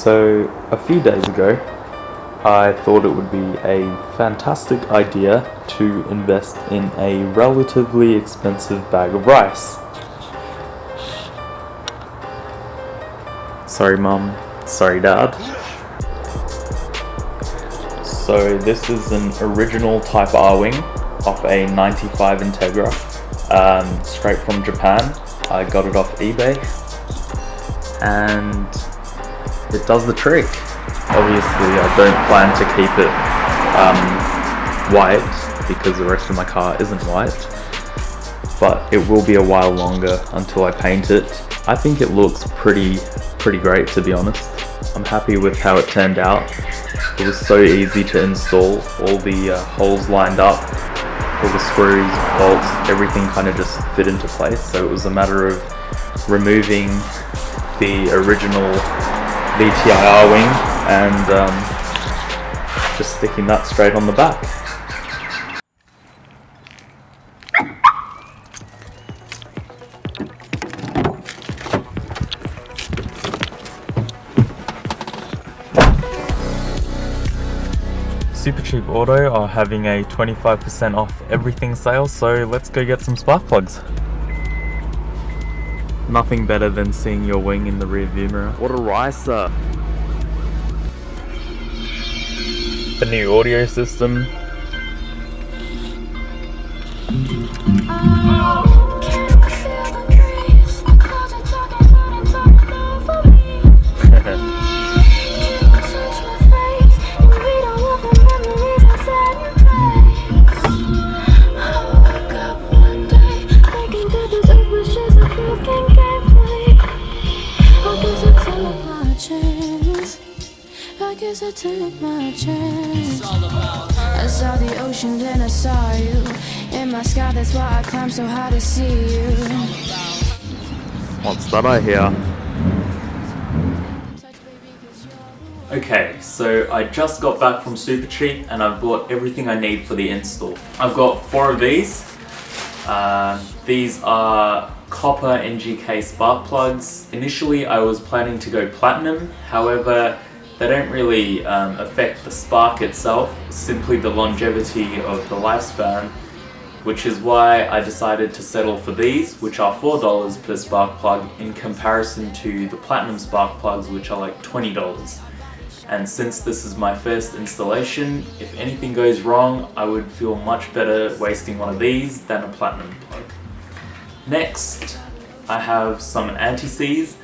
So a few days ago, I thought it would be a fantastic idea to invest in a relatively expensive bag of rice. Sorry Mum, sorry Dad. So this is an original Type R wing off a 95 Integra, straight from Japan. I got it off eBay and it does the trick. Obviously I don't plan to keep it white because the rest of my car isn't white, but it will be a while longer until I paint it. I think it looks pretty great, to be honest. I'm happy with how it turned out. It was so easy to install, all the holes lined up, all the screws, bolts, everything kind of just fit into place. So it was a matter of removing the original VTIR wing and just sticking that straight on the back. Supercheap Auto are having a 25% off everything sale, so let's go get some spark plugs. Nothing better than seeing your wing in the rear view mirror. What a ricer! The new audio system. I took my chance. I saw the ocean, then I saw you in my sky. That's why I climbed so high to see you. What's that I hear? Okay, so I just got back from Supercheap and I've bought everything I need for the install. I've got 4 of these. These are copper NGK spark plugs. Initially I was planning to go platinum, however they don't really affect the spark itself, simply the longevity of the lifespan, which is why I decided to settle for these, which are $4 per spark plug in comparison to the platinum spark plugs, which are like $20. And since this is my first installation, if anything goes wrong, I would feel much better wasting one of these than a platinum plug. Next, I have some anti-seize.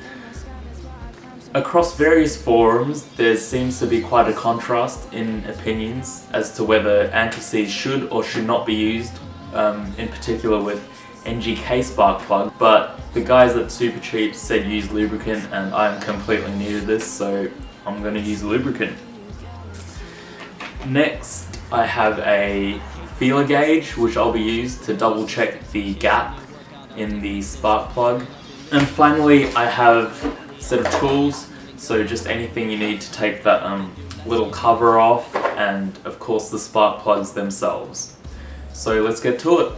Across various forums, there seems to be quite a contrast in opinions as to whether anti-seize should or should not be used, in particular with NGK spark plug, but the guys at Supercheap said use lubricant and I'm completely new to this, so I'm going to use lubricant. Next, I have a feeler gauge which I'll be used to double check the gap in the spark plug. And finally, I have set of tools, so just anything you need to take that little cover off, and of course the spark plugs themselves. So let's get to it.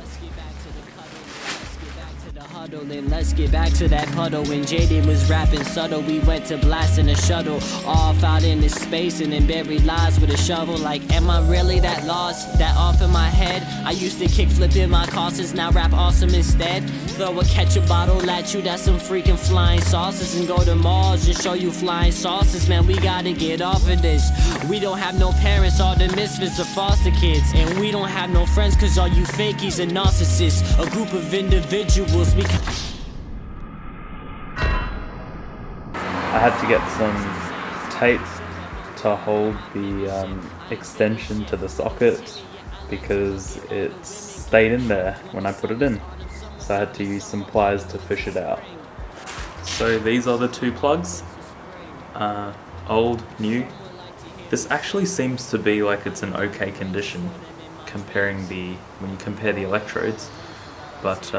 And let's get back to that puddle. When Jaden was rapping subtle, we went to blasting a shuttle off out in this space and then buried lies with a shovel. Like, am I really that lost? That off in my head? I used to kick flip in my causes, now rap awesome instead. Throw a ketchup bottle at you, that's some freaking flying sauces, and go to Mars and show you flying sauces. Man, we gotta get off of this. We don't have no parents, all the misfits are foster kids, and we don't have no friends cause all you fakies are narcissists. A group of individuals we I had to get some tape to hold the extension to the socket because it stayed in there when I put it in. So I had to use some pliers to fish it out. So these are the 2 plugs, old, new. This actually seems to be like it's in okay condition when you compare the electrodes, but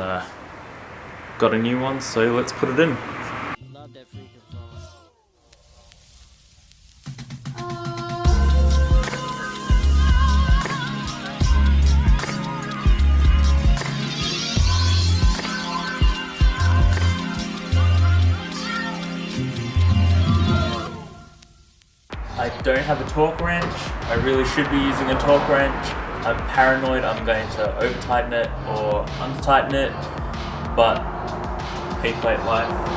got a new one, so let's put it in. I don't have a torque wrench. I really should be using a torque wrench. I'm paranoid I'm going to over tighten it or under tighten it, but P-plate life.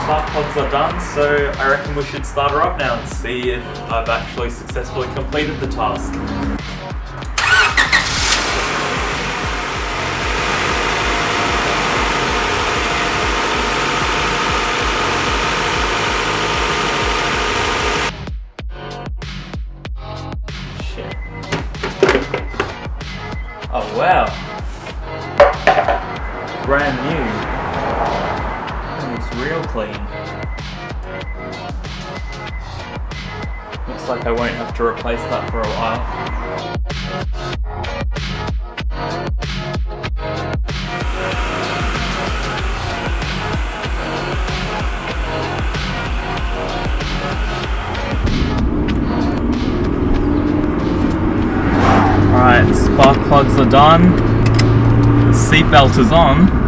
Spark plugs are done, so I reckon we should start her up now and see if I've actually successfully completed the task. Shit. Oh wow. Brand new. Real clean. Looks like I won't have to replace that for a while. Alright, spark plugs are done. Seatbelt is on.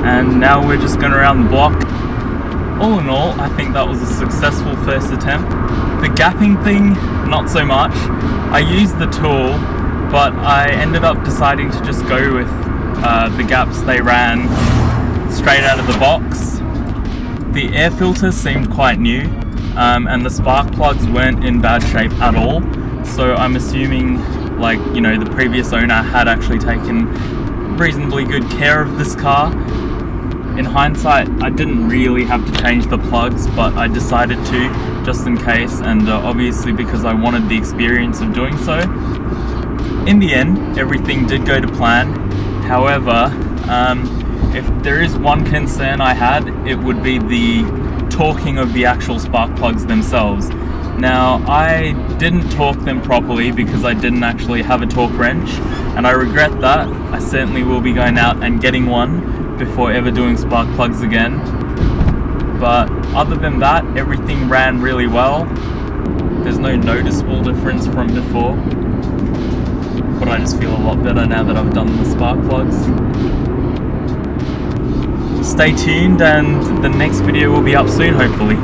And now we're just going around the block. All in all, I think that was a successful first attempt. The gapping thing, not so much. I used the tool, but I ended up deciding to just go with the gaps they ran straight out of the box. The air filter seemed quite new, and the spark plugs weren't in bad shape at all. So I'm assuming, like, you know, the previous owner had actually taken reasonably good care of this car. In hindsight, I didn't really have to change the plugs, but I decided to, just in case, and obviously because I wanted the experience of doing so. In the end, everything did go to plan. However, if there is one concern I had, it would be the torquing of the actual spark plugs themselves. Now, I didn't torque them properly because I didn't actually have a torque wrench, and I regret that. I certainly will be going out and getting one before ever doing spark plugs again. But other than that, everything ran really well. There's no noticeable difference from before, but I just feel a lot better now that I've done the spark plugs. Stay tuned and the next video will be up soon, hopefully.